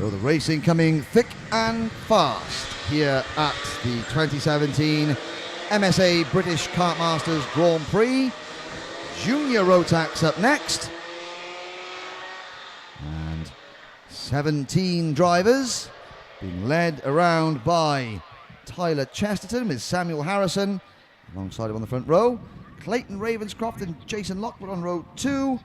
So the racing coming thick and fast here at the 2017 MSA British Kart Masters Grand Prix. Junior Rotax up next. And 17 drivers being led around by Tyler Chesterton with Samuel Harrison alongside him on the front row. Clayton Ravenscroft and Jason Lockwood on row 2.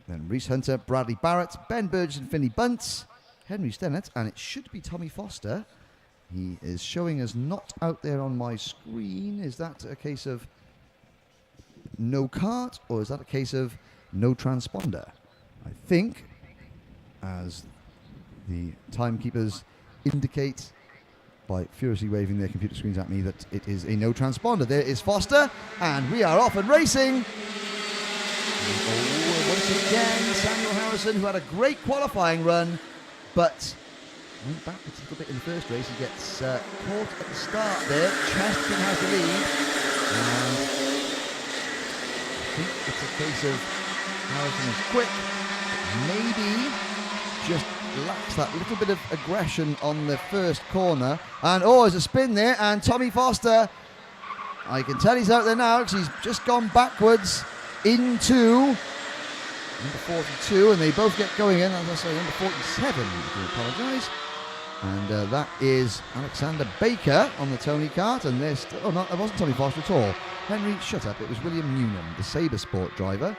Then Reese Hunter, Bradley Barrett, Ben Burgess and Finney Bunce, Henry Stennett, and it should be Tommy Foster. He is showing us not out there on my screen. Is that a case of no kart, or is that a case of no transponder? I think, as the timekeepers indicate by furiously waving their computer screens at me, that it is a no transponder. There is Foster, and we are off and racing. Oh, once again, Samuel Harrison, who had a great qualifying run, but went backwards a little bit in the first race. He gets caught at the start there. Chesterton has the lead. And I think it's a case of Harrison is quick, but maybe just lacks that little bit of aggression on the first corner. And oh, there's a spin there, and Tommy Foster, I can tell he's out there now because he's just gone backwards into number 42, and they both get going in. As I say, number 47, I do apologise. And that is Alexander Baker on the Tony kart, and this, oh no, it wasn't Tommy Foster at all. Henry, shut up, it was William Newnham, the Sabre Sport driver.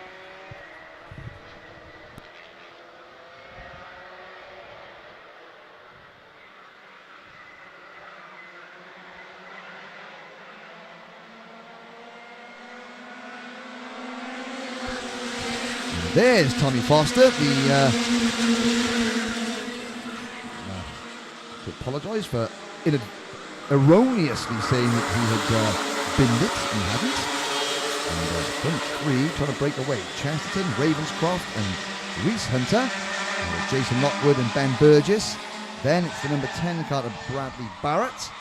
There's Tommy Foster, to apologise for erroneously saying that he had binned it. He hadn't. And front three trying to break away. Chesterton, Ravenscroft and Reese Hunter. Jason Lockwood and Ben Burgess. Then it's the number 10 car of Bradley Barrett.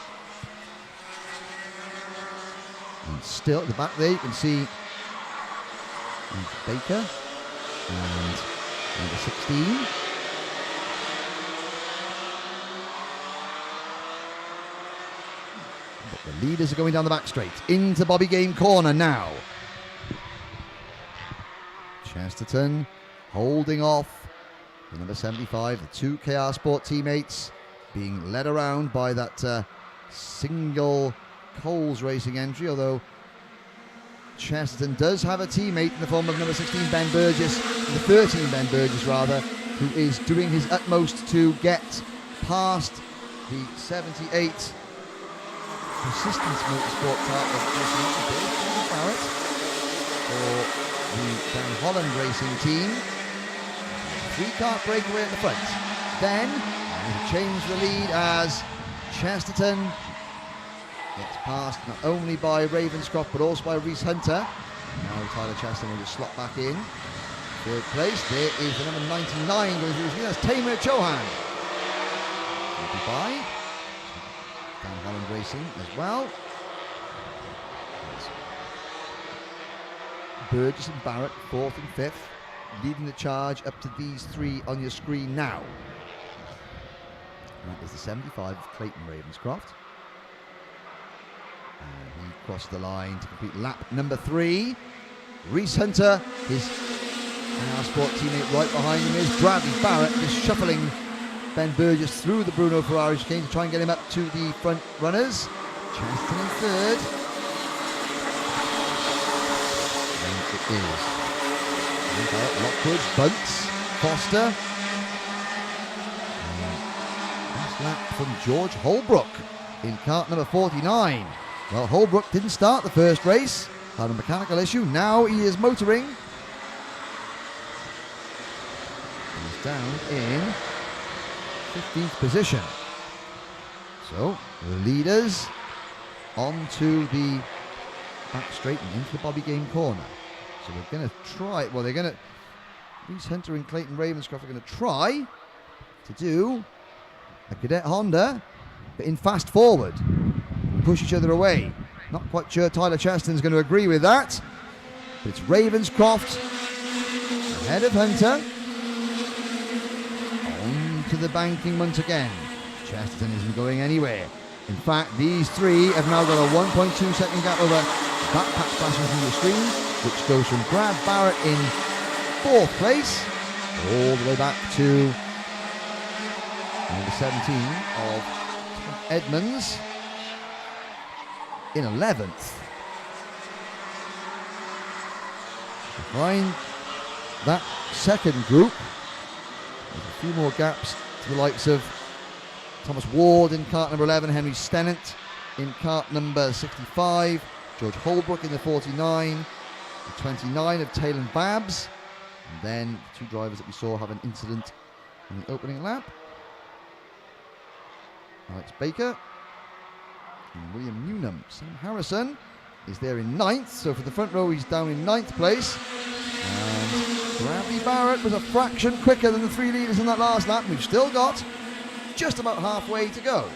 And still at the back there you can see Baker and number 16. But the leaders are going down the back straight into Bobby Game corner now. Chesterton holding off the number 75, the two KR Sport teammates being led around by that single Coles Racing entry, although Chesterton does have a teammate in the form of number 16 Ben Burgess, the 13 Ben Burgess rather, who is doing his utmost to get past the 78 Persistence Motorsport car of Jason Barrett for the Van Holland Racing team. 3-car breakaway at the front. Then he changed the lead as Chesterton gets passed not only by Ravenscroft but also by Reese Hunter. Now Tyler Chesterton will just slot back in. Third place, there is the number 99 going through. That's Tamer Chohan. Goodbye. Van Holland Racing as well. Burgess and Barrett, 4th and 5th, leading the charge up to these three on your screen now. And that is the 75 of Clayton Ravenscroft. And he crossed the line to complete lap number 3. Reese Hunter, his Sport teammate right behind him is Bradley Barrett, just shuffling Ben Burgess through the Bruno Ferrari chicane to try and get him up to the front runners. Chesterton in third. And it is Barrett, Lockwood, Bunce, Foster. Last lap from George Holbrook in kart number 49. Well, Holbrook didn't start the first race, had a mechanical issue. Now he is motoring. He's down in 15th position. So the leaders onto the back straight and into the Bobby Game corner. So we're going to try, well, they're going to, Reese Hunter and Clayton Ravenscroft are going to try to do a Cadet Honda, but in fast forward. Push each other away. Not quite sure Tyler Chesterton's going to agree with that. But it's Ravenscroft ahead of Hunter. to the banking once again. Chesterton isn't going anywhere. In fact, these three have now got a 1.2 second gap over that patch flashing through the screen, which goes from Brad Barrett in 4th place all the way back to number 17 of Tom Edmonds in 11th. Behind that second group, there's a few more gaps to the likes of Thomas Ward in kart number 11, Henry Stennett in kart number 65, George Holbrook in the 49, the 29 of Taylor Babs, and then the two drivers that we saw have an incident in the opening lap. Alex Baker and William Newnham. Sam Harrison is there in 9th, so for the front row he's down in 9th place. And Bradley Barrett was a fraction quicker than the three leaders in that last lap. We've still got just about halfway to go.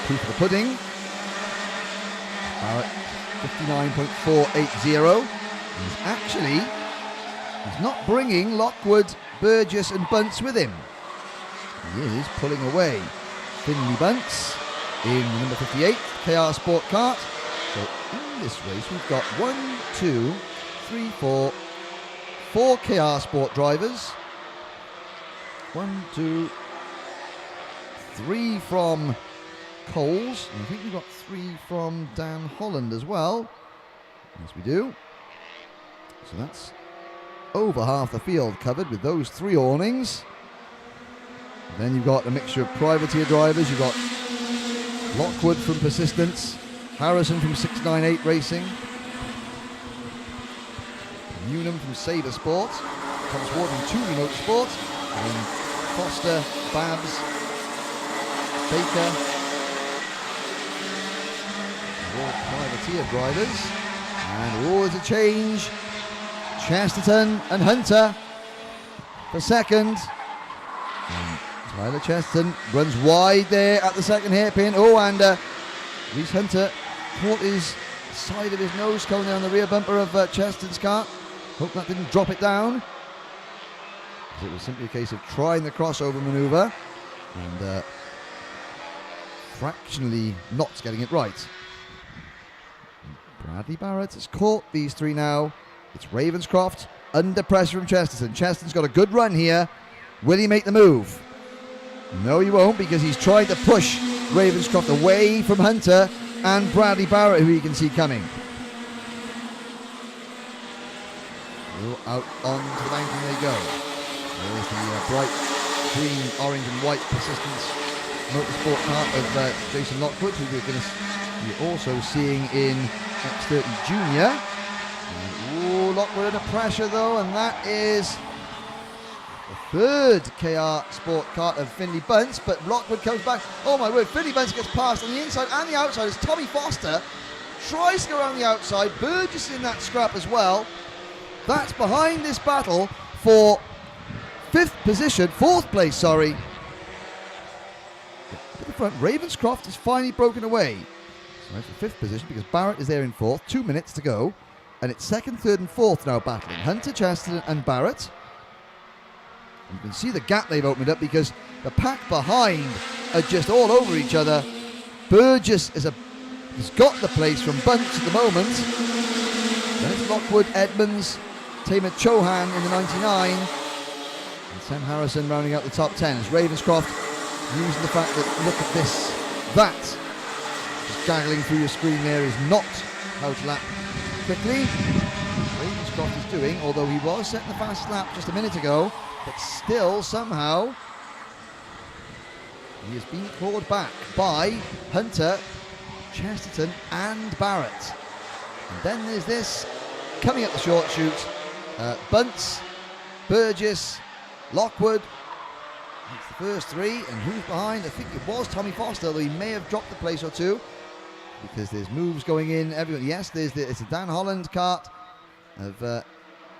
Proof of the pudding. Barrett 59.480. He's not bringing Lockwood, Burgess and Bunce with him. He is pulling away. Finley Bunce in number 58 KR Sport Kart. So in this race we've got 4 KR Sport drivers. 1, 2, 3 from Coles, and I think we've got 3 from Dan Holland as well. Yes, we do. So that's over half the field covered with those 3 awnings. And then you've got a mixture of privateer drivers. You've got Lockwood from Persistence, Harrison from 698 Racing, Newnham from Sabre Sport, Thomas Ward from Tooley Motorsport, and Foster, Babs, Baker, all privateer drivers. And there's a change. Chesterton and Hunter for second. And Tyler Chesterton runs wide there at the second hairpin. Oh, and Reese Hunter caught his side of his nose cone there on the rear bumper of Chesterton's car. Hope that didn't drop it down. It was simply a case of trying the crossover manoeuvre and fractionally not getting it right. Bradley Barrett has caught these 3 now. It's Ravenscroft under pressure from Chesterton. Chesterton's got a good run here. Will he make the move? No, he won't, because he's trying to push Ravenscroft away from Hunter and Bradley Barrett, who you can see coming. Out onto the banking they go. There's the bright green, orange and white Persistence motorsport kart of Jason Lockwood, who we're going to be also seeing in X30 Junior. Ooh, Lockwood under pressure though, and that is the 3rd KR Sport Kart of Finley Bunce, but Lockwood comes back. Oh my word, Finley Bunce gets past on the inside and the outside as Tommy Foster tries to go around the outside. Burgess in that scrap as well. That's behind this battle for 4th place, sorry. At the front, Ravenscroft is finally broken away. So for 5th position, because Barrett is there in 4th, 2 minutes to go. And it's 2nd, 3rd and 4th now battling. Hunter, Chesterton and Barrett. And you can see the gap they've opened up because the pack behind are just all over each other. Burgess has got the place from Bunce at the moment. Then it's Lockwood, Edmonds, Tamer Chohan in the 99. And Sam Harrison rounding out the top 10 as Ravenscroft using the fact that, look at this, that just gaggling through your screen there is not how to lap quickly. Ravenscroft is doing, although he was setting the fastest lap just a minute ago, but still somehow he has been clawed back by Hunter, Chesterton and Barrett. And then there's this coming up the short chute, Bunce, Burgess, Lockwood. It's the first 3, and who's behind? I think it was Tommy Foster, although he may have dropped a place or 2 because there's moves going in everywhere. Yes, it's a Dan Holland kart of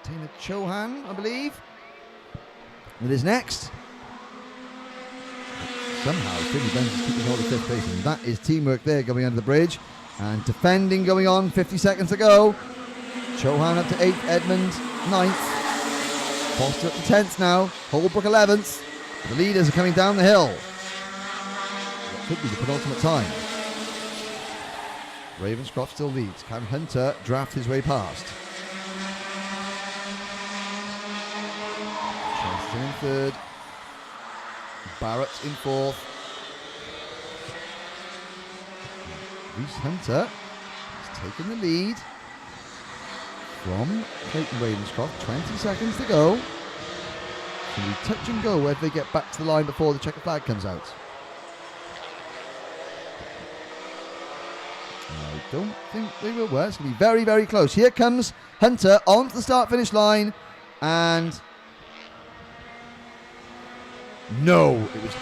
Tamer Chohan, I believe. It is next. Somehow Finley Bunce is keeping hold of 5th place, and that is teamwork there going under the bridge. And defending going on, 50 seconds to go. Chohan up to 8th, Edmund 9th. Foster up to 10th now, Holbrook 11th. The leaders are coming down the hill. That could be the penultimate time. Ravenscroft still leads. Can Hunter draft his way past? Cheston in 3rd. Barrett in 4th. Reese Hunter has taken the lead from Clayton Ravenscroft. 20 seconds to go. Can we touch and go whether they get back to the line before the checkered flag comes out? I don't think they will. Well, it's going to be very, very close. Here comes Hunter onto the start-finish line, and no, it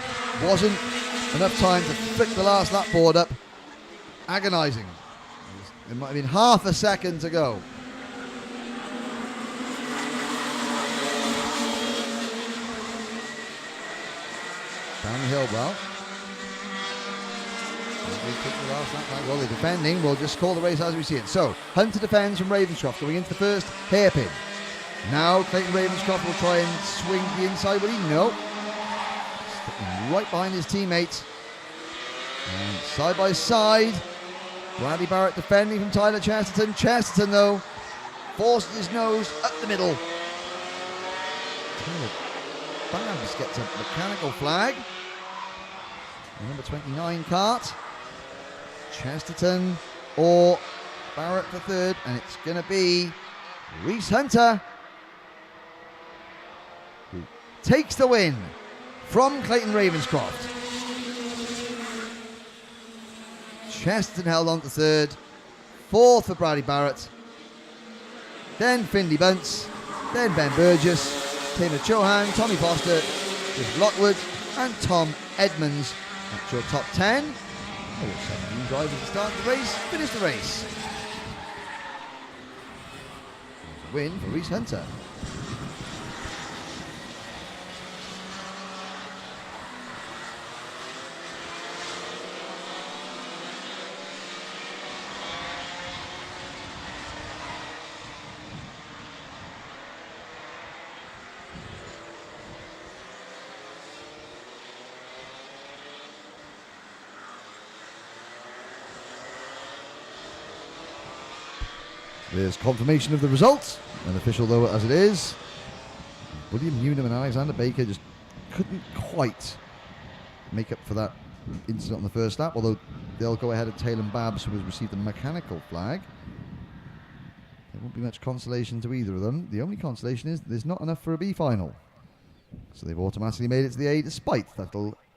wasn't enough time to flick the last lap board up. Agonising. It might have been half a second to go. Down the hill, well. Well, they're defending. We'll just call the race as we see it. So, Hunter defends from Ravenscroft going into the first hairpin. Now, Clayton Ravenscroft will try and swing to the inside, will he? No. Sticking right behind his teammate. And side by side, Bradley Barrett defending from Tyler Chesterton. Chesterton, though, forces his nose up the middle. Tyler Babs gets a mechanical flag. Number 29 kart. Chesterton or Barrett for 3rd, and it's going to be Reese Hunter who takes the win from Clayton Ravenscroft. Chesterton held on to 3rd, 4th for Bradley Barrett, then Finley Bunce, then Ben Burgess, Taylor Chohan, Tommy Foster, Chris Lockwood, and Tom Edmonds. That's your top 10. All 17 drivers to start the race, finish the race. There's a win for Reese Hunter. There's confirmation of the results, unofficial though as it is. William Newnham and Alexander Baker just couldn't quite make up for that incident on the first lap, although they'll go ahead of Taylor Babs, who has received a mechanical flag. There won't be much consolation to either of them. The only consolation is there's not enough for a B final. So they've automatically made it to the A despite that little